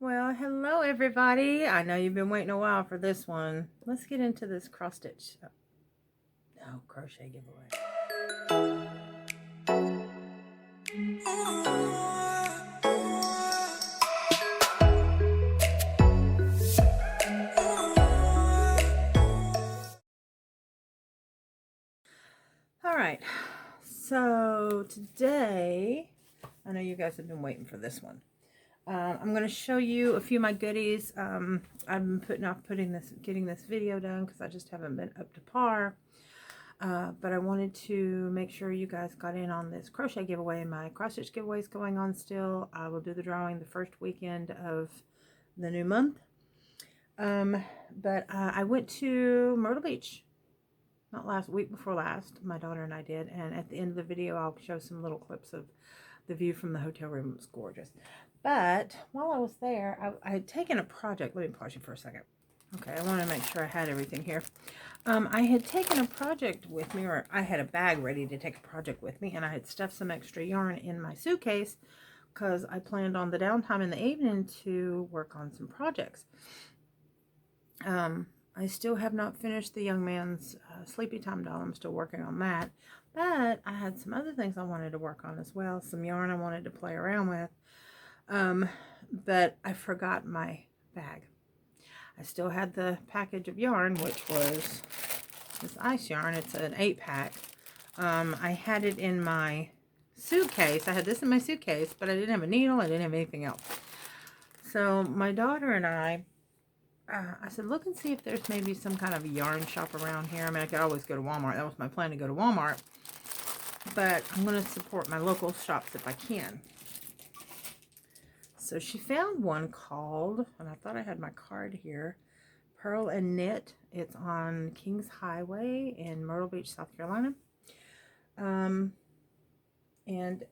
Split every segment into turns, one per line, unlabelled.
Well, hello everybody. I know you've been waiting a while for this one. Let's get into this cross stitch. No, crochet giveaway. All right. So today, I know you guys have been waiting for this one. I'm going to show you a few of my goodies. I've been putting off getting this video done because I just haven't been up to par. But I wanted to make sure you guys got in on this crochet giveaway. My cross stitch giveaway is going on still. I will do the drawing the first weekend of the new month. But I went to Myrtle Beach. Not last week, before last. My daughter and I did. And at the end of the video, I'll show some little clips of the view from the hotel room. It was gorgeous. But while I was there, I had taken a project. Let me pause you for a second. Okay, I want to make sure I had everything here. I had taken a project with me, or I had a bag ready to take a project with me, and I had stuffed some extra yarn in my suitcase because I planned on the downtime in the evening to work on some projects. I still have not finished the young man's sleepy time doll. I'm still working on that. But I had some other things I wanted to work on as well. Some yarn I wanted to play around with. But I forgot my bag. I still had the package of yarn, which was this ice yarn. It's an 8-pack. I had it in my suitcase. I had this in my suitcase, but I didn't have a needle. I didn't have anything else. So my daughter and I said, look and see if there's maybe some kind of yarn shop around here. I mean, I could always go to Walmart. That was my plan, to go to Walmart. But I'm going to support my local shops if I can. So she found one called, and I thought I had my card here, Pearl and Knit. It's on Kings Highway in Myrtle Beach, South Carolina. And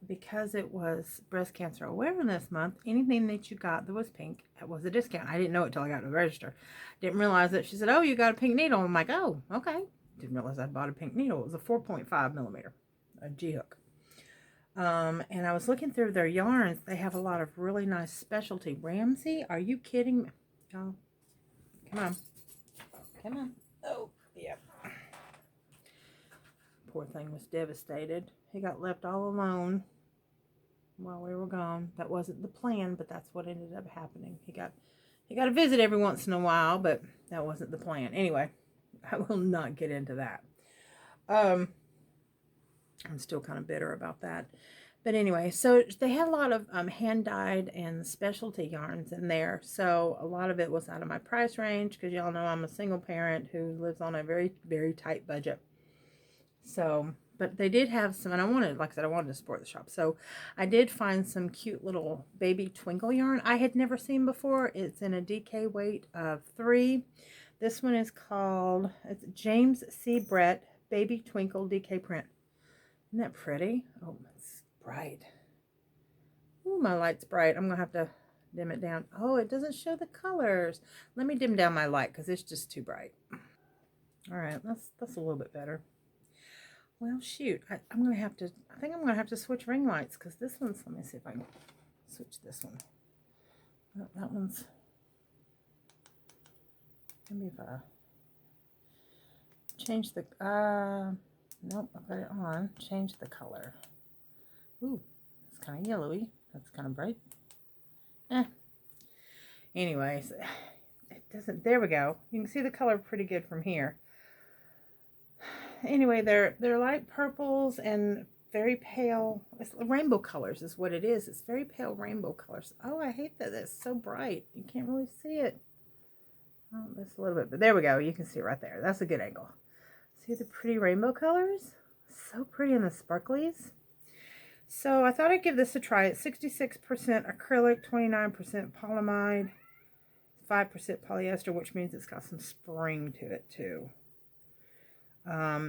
because it was Breast Cancer Awareness Month, anything that you got that was pink, it was a discount. I didn't know it till I got to the register. Didn't realize it. She said, oh, you got a pink needle. I'm like, oh, okay. Didn't realize I bought a pink needle. It was a 4.5 millimeter, a G-hook. And I was looking through their yarns. They have a lot of really nice specialty. Ramsey, are you kidding me? Oh, come on. Come on. Oh, yeah. Poor thing was devastated. He got left all alone while we were gone. That wasn't the plan, but that's what ended up happening. He got a visit every once in a while, but that wasn't the plan. Anyway, I will not get into that. I'm still kind of bitter about that. But anyway, so they had a lot of hand-dyed and specialty yarns in there. So a lot of it was out of my price range because y'all know I'm a single parent who lives on a very, very tight budget. So, but they did have some, and I wanted, like I said, I wanted to support the shop. So I did find some cute little baby twinkle yarn I had never seen before. It's in a DK weight of 3. This one is called, it's James C. Brett Baby Twinkle DK print. Isn't that pretty? Oh, it's bright. Ooh, my light's bright. I'm going to have to dim it down. Oh, it doesn't show the colors. Let me dim down my light because it's just too bright. All right, that's a little bit better. Well, shoot, I'm going to have to, I think I'm going to have to switch ring lights because this one's, let me see if I can switch this one. Oh, that one's, maybe if I change the, nope, I put it on, change the color. Ooh, it's kind of yellowy. That's kind of bright. Anyways, it doesn't, there we go. You can see the color pretty good from here. Anyway, they're light purples and very pale, it's rainbow colors is what it is. It's very pale rainbow colors. Oh, I hate that it's so bright. You can't really see it. Oh, just a little bit, but there we go. You can see it right there. That's a good angle. See the pretty rainbow colors? So pretty in the sparklies. So I thought I'd give this a try. It's 66% acrylic, 29% polyamide, 5% polyester, which means it's got some spring to it too.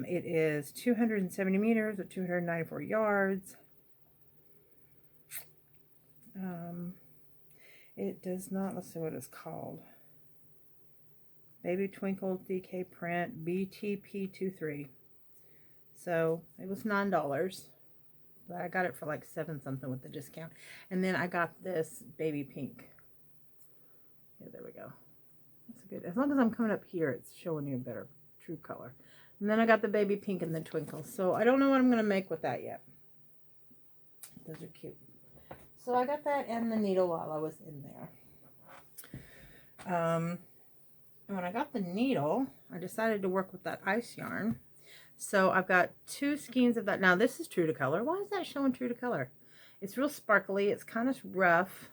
It is 270 meters or 294 yards. It does not, let's see what it's called. Baby Twinkle DK print BTP23. So it was $9, but I got it for like 7 something with the discount. And then I got this baby pink Yeah, there we go. That's good. As long as I'm coming up here, it's showing you a better true color. And then I got the baby pink and the twinkles. So I don't know what I'm going to make with that yet. Those are cute. So I got that and the needle while I was in there. And when I got the needle, I decided to work with that ice yarn. So I've got 2 skeins of that. Now this is true to color. Why is that showing true to color? It's real sparkly. It's kind of rough.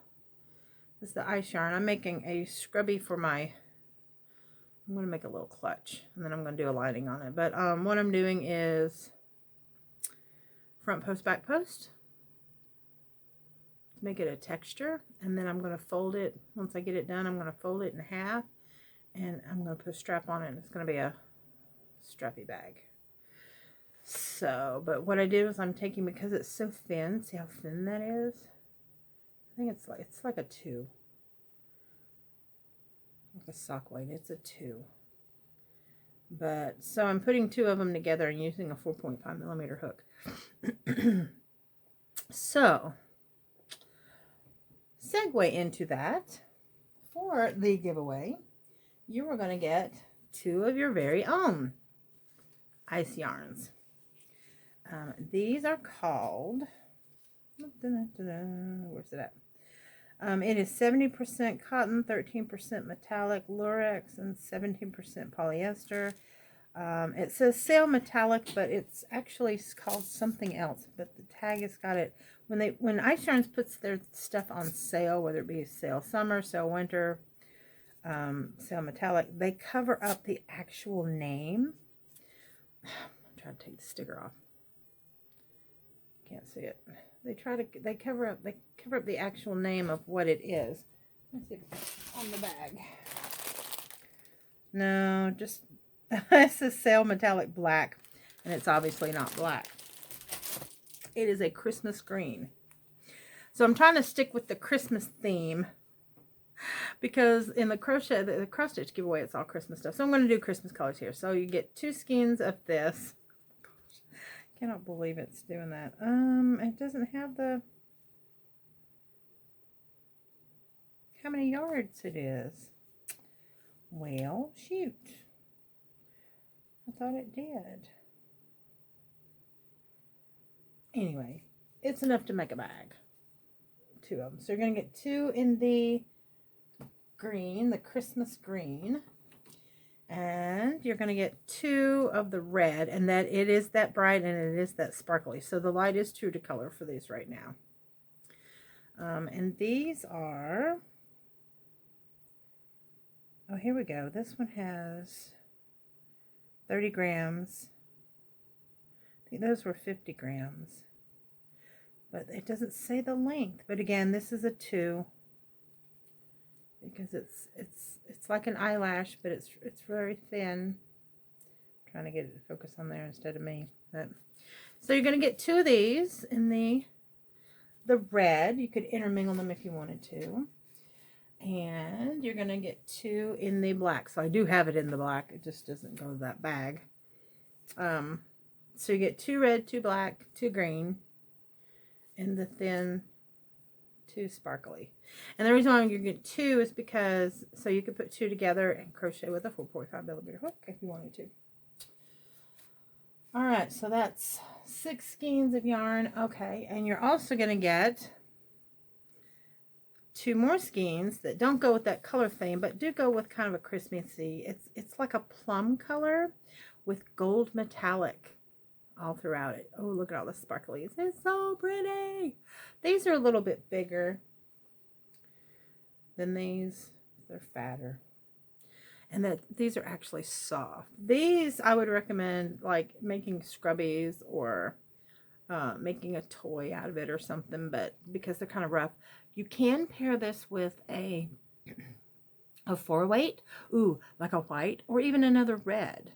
This is the ice yarn. I'm making a scrubby for my, I'm going to make a little clutch. And then I'm going to do a lining on it. But what I'm doing is front post, back post. To make it a texture. And then I'm going to fold it. Once I get it done, I'm going to fold it in half. And I'm going to put a strap on it. And it's going to be a strappy bag. So, but what I did was I'm taking, because it's so thin, see how thin that is? I think it's like a 2. Like a sock weight, it's a 2. But, so I'm putting 2 of them together and using a 4.5mm hook. So, segue into that, for the giveaway, you are going to get 2 of your very own ice yarns. These are called, where's it at? It is 70% cotton, 13% metallic lurex, and 17% polyester. It says sail metallic, but it's actually called something else. But the tag has got it. When Ice Yarns puts their stuff on sale, whether it be sale summer, sale winter, sale metallic, they cover up the actual name. I'm trying to take the sticker off. Can't see it. They cover up the actual name of what it is. Let's see if it's on the bag. No, just it says sail metallic black, and it's obviously not black. It is a Christmas green. So I'm trying to stick with the Christmas theme, because in the cross stitch giveaway, it's all Christmas stuff. So I'm going to do Christmas colors here. So you get 2 skeins of this. Cannot believe it's doing that. It doesn't have the, how many yards it is. Well, shoot. I thought it did. Anyway, it's enough to make a bag. 2 of them. So you're going to get 2 in the green, the Christmas green. And you're going to get 2 of the red, and that it is that bright and it is that sparkly. So the light is true to color for these right now. And these are, oh, here we go. This one has 30 grams. I think those were 50 grams. But it doesn't say the length. But again, this is a 2. Because it's like an eyelash, but it's very thin. I'm trying to get it to focus on there instead of me. But, so you're going to get 2 of these in the red. You could intermingle them if you wanted to. And you're going to get 2 in the black. So I do have it in the black. It just doesn't go to that bag. So you get 2 red, 2 black, 2 green, and the thin 2 sparkly. And the reason why you get 2 is because, so you could put 2 together and crochet with a 4.5mm hook if you wanted to. Alright, so that's 6 skeins of yarn. Okay, and you're also going to get 2 more skeins that don't go with that color theme, but do go with kind of a Christmassy. It's like a plum color with gold metallic all throughout it. Oh, look at all the sparklies. It's so pretty. These are a little bit bigger than these. They're fatter. And these are actually soft. These I would recommend like making scrubbies or making a toy out of it or something, but because they're kind of rough. You can pair this with a 4-weight, ooh, like a white or even another red.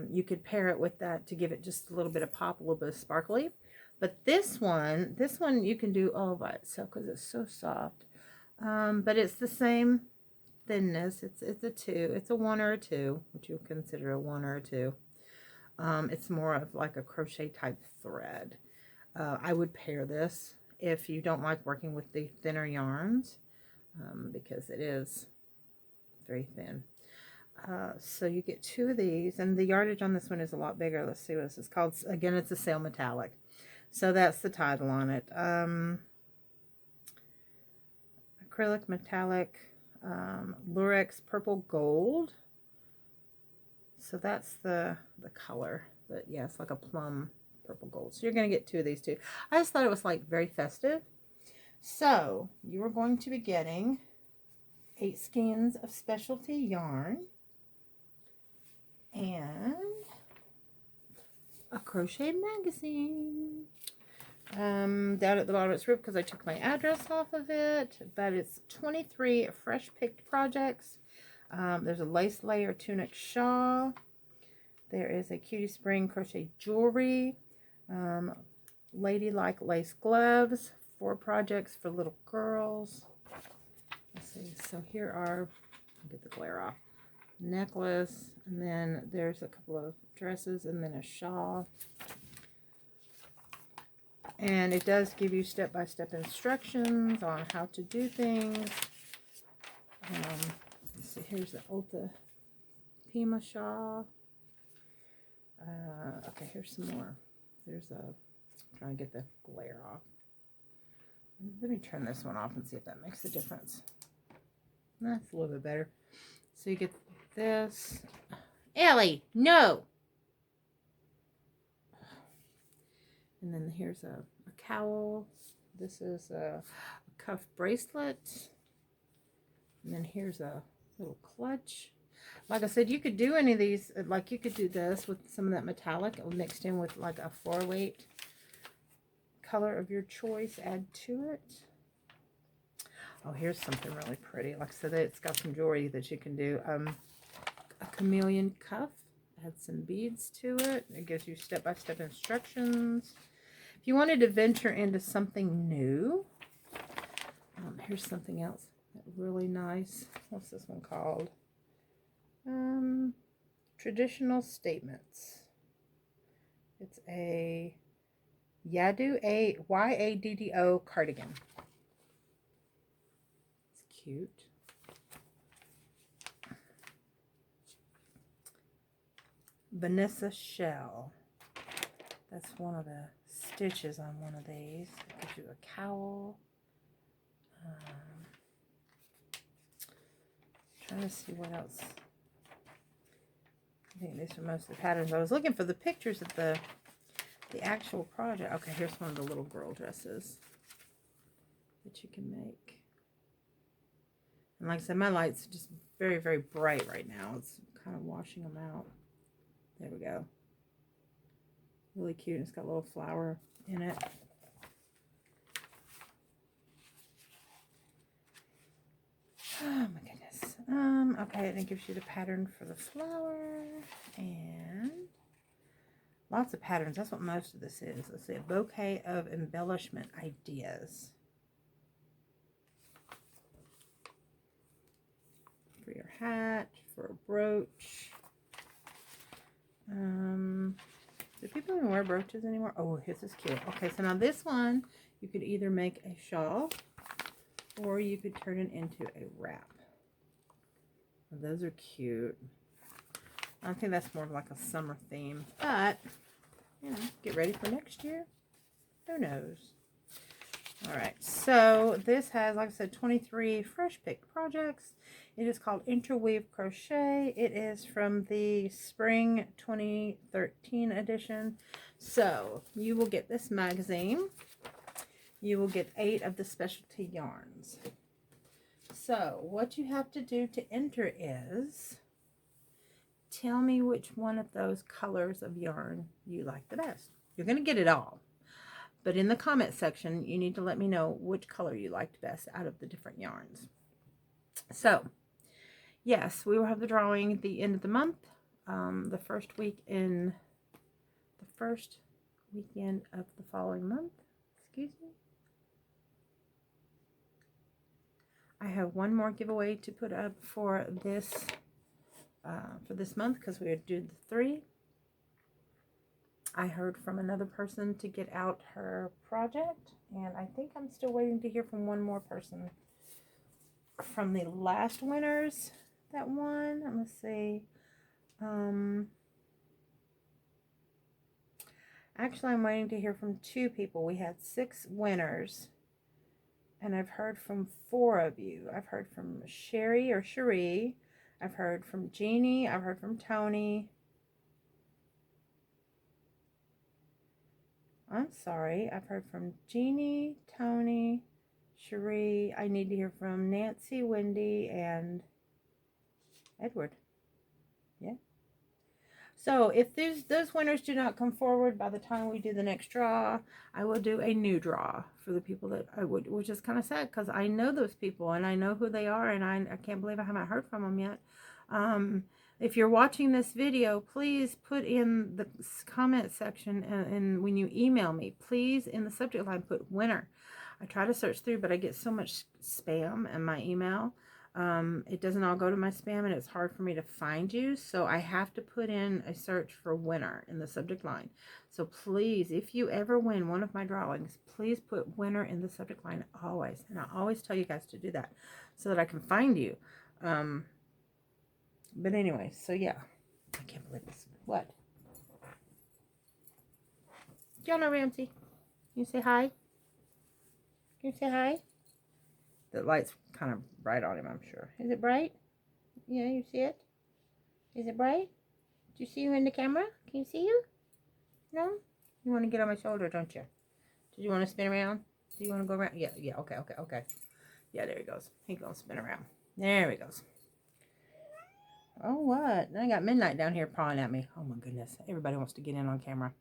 You could pair it with that to give it just a little bit of pop, a little bit of sparkly. But this one you can do all by itself because it's so soft. But it's the same thinness. It's a 2. It's a 1 or a 2, which you consider a 1 or a 2. It's more of like a crochet type thread. I would pair this if you don't like working with the thinner yarns, because it is very thin. So you get 2 of these, and the yardage on this one is a lot bigger. Let's see what this is called. Again, it's a Sail Metallic. So that's the title on it. Acrylic Metallic, Lurex Purple Gold. So that's the color. But yeah, it's like a plum purple gold. So you're going to get 2 of these too. I just thought it was like very festive. So you are going to be getting 8 skeins of specialty yarn and a crochet magazine. Down at the bottom it's ripped because I took my address off of it, but it's 23 fresh picked projects. There's a lace layer tunic shawl. There is a cutie spring crochet jewelry, ladylike lace gloves, 4 projects for little girls. Let's see, so here are, I'll get the glare off, necklace, and then there's a couple of dresses, and then a shawl. And it does give you step-by-step instructions on how to do things. Let's see, here's the Ulta Pima shawl. Okay, here's some more. There's a, I'm trying to get the glare off. Let me turn this one off and see if that makes a difference. That's a little bit better. So you get this. Ellie, no! And then here's a cowl. This is a cuff bracelet. And then here's a little clutch. Like I said, you could do any of these. Like you could do this with some of that metallic mixed in with like a 4-weight color of your choice. Add to it. Oh, here's something really pretty. Like I said, it's got some jewelry that you can do. A chameleon cuff. Add some beads to it. It gives you step-by-step instructions. If you wanted to venture into something new, here's something else really nice. What's this one called? Traditional Statements. It's a YADDO cardigan. It's cute. Vanessa Shell. That's one of the stitches on one of these. It gives you a cowl. Trying to see what else. I think these are most of the patterns. I was looking for the pictures of the actual project. Okay, here's one of the little girl dresses that you can make. And like I said, my light's just very, very bright right now. It's kind of washing them out. There we go. Really cute. It's got a little flower in it. Oh my goodness. Okay, and it gives you the pattern for the flower and lots of patterns. That's what most of this is. Let's see, a bouquet of embellishment ideas for your hat, for a brooch. Do people even wear brooches anymore? Oh, this is cute. Okay, so now this one, you could either make a shawl or you could turn it into a wrap. Those are cute. I think that's more of like a summer theme, but you know, get ready for next year. Who knows? All right, so this has, like I said, 23 fresh picked projects. It is called Interweave Crochet. It is from the Spring 2013 edition. So you will get this magazine. You will get 8 of the specialty yarns. So what you have to do to enter is tell me which one of those colors of yarn you like the best. You're going to get it all. But in the comment section, you need to let me know which color you liked best out of the different yarns. So, yes, we will have the drawing at the end of the month. The first weekend of the following month. Excuse me. I have one more giveaway to put up for this month because we would do the 3. I heard from another person to get out her project, and I think I'm still waiting to hear from one more person. From the last winners, that won. Let's see. Actually, I'm waiting to hear from 2 people. We had 6 winners, and I've heard from 4 of you. I've heard from Sherry or Cherie. I've heard from Jeannie. I've heard from Tony. I'm sorry. I've heard from Jeannie, Tony, Cherie. I need to hear from Nancy, Wendy, and Edward. Yeah. So if those winners do not come forward by the time we do the next draw, I will do a new draw for the people that I would, which is kind of sad because I know those people and I know who they are, and I can't believe I haven't heard from them yet. If you're watching this video, please put in the comment section, and when you email me, please in the subject line put winner. I try to search through, but I get so much spam in my email. It doesn't all go to my spam, and it's hard for me to find you, so I have to put in a search for winner in the subject line. So please, if you ever win one of my drawings, please put winner in the subject line always, and I always tell you guys to do that so that I can find you. But anyway, so yeah, I can't believe this. What? Jonah Ramsey, you say hi? Can you say hi? The light's kind of bright on him, I'm sure. Is it bright? Yeah, you see it? Is it bright? Do you see you in the camera? Can you see you? No? You want to get on my shoulder, don't you? Did you want to spin around? Do you want to go around? Yeah, okay. Yeah, there he goes. He's going to spin around. There he goes. Oh, what? I got Midnight down here pawing at me. Oh, my goodness. Everybody wants to get in on camera.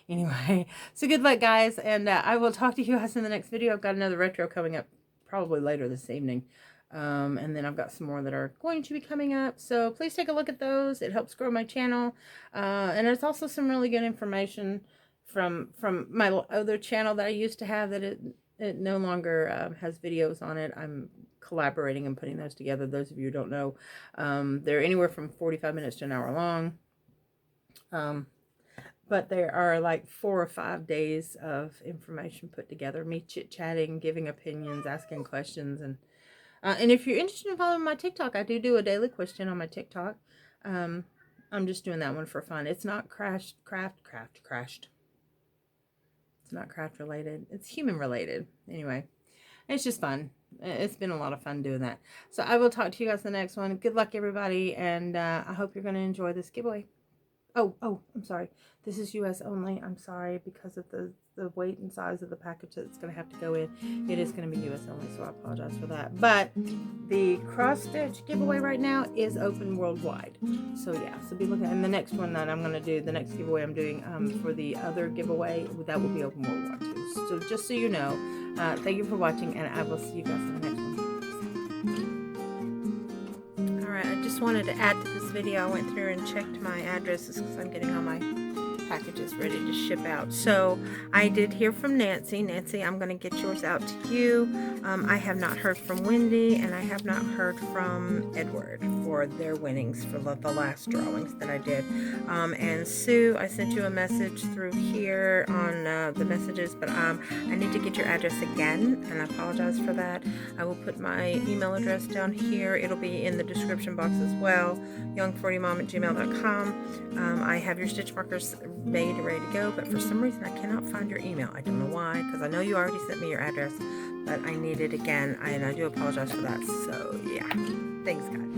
Anyway, so good luck, guys. And I will talk to you guys in the next video. I've got another retro coming up probably later this evening. And then I've got some more that are going to be coming up. So please take a look at those. It helps grow my channel. And there's also some really good information from my other channel that I used to have that it no longer has videos on it. I'm collaborating and putting those together. Those of you who don't know, they're anywhere from 45 minutes to an hour long. But there are like 4 or 5 days of information put together. Me chit-chatting, giving opinions, asking questions. And if you're interested in following my TikTok, I do a daily question on my TikTok. I'm just doing that one for fun. It's not crashed. It's not craft related. It's human related. Anyway, it's just fun. It's been a lot of fun doing that. So I will talk to you guys in the next one. Good luck, everybody. And I hope you're going to enjoy this giveaway. Oh, I'm sorry. This is US only. I'm sorry, because of the weight and size of the package that's going to have to go in. It is going to be US only, so I apologize for that. But the cross stitch giveaway right now is open worldwide. So yeah, so be looking. And the next one that I'm going to do, the next giveaway I'm doing for the other giveaway, that will be open worldwide too. So just so you know, thank you for watching, and I will see you guys in the next one. Alright, I just wanted to add to this video. I went through and checked my addresses because I'm getting all my packages ready to ship out. So I did hear from Nancy. Nancy, I'm going to get yours out to you. I have not heard from Wendy, and I have not heard from Edward for their winnings for the last drawings that I did. And Sue, I sent you a message through here on the messages, but I need to get your address again, and I apologize for that. I will put my email address down here. It'll be in the description box as well, young40mom@gmail.com. I have your stitch markers made and ready to go, but for some reason I cannot find your email. I don't know why, because I know you already sent me your address, but I need it again, and I do apologize for that. So yeah, thanks guys.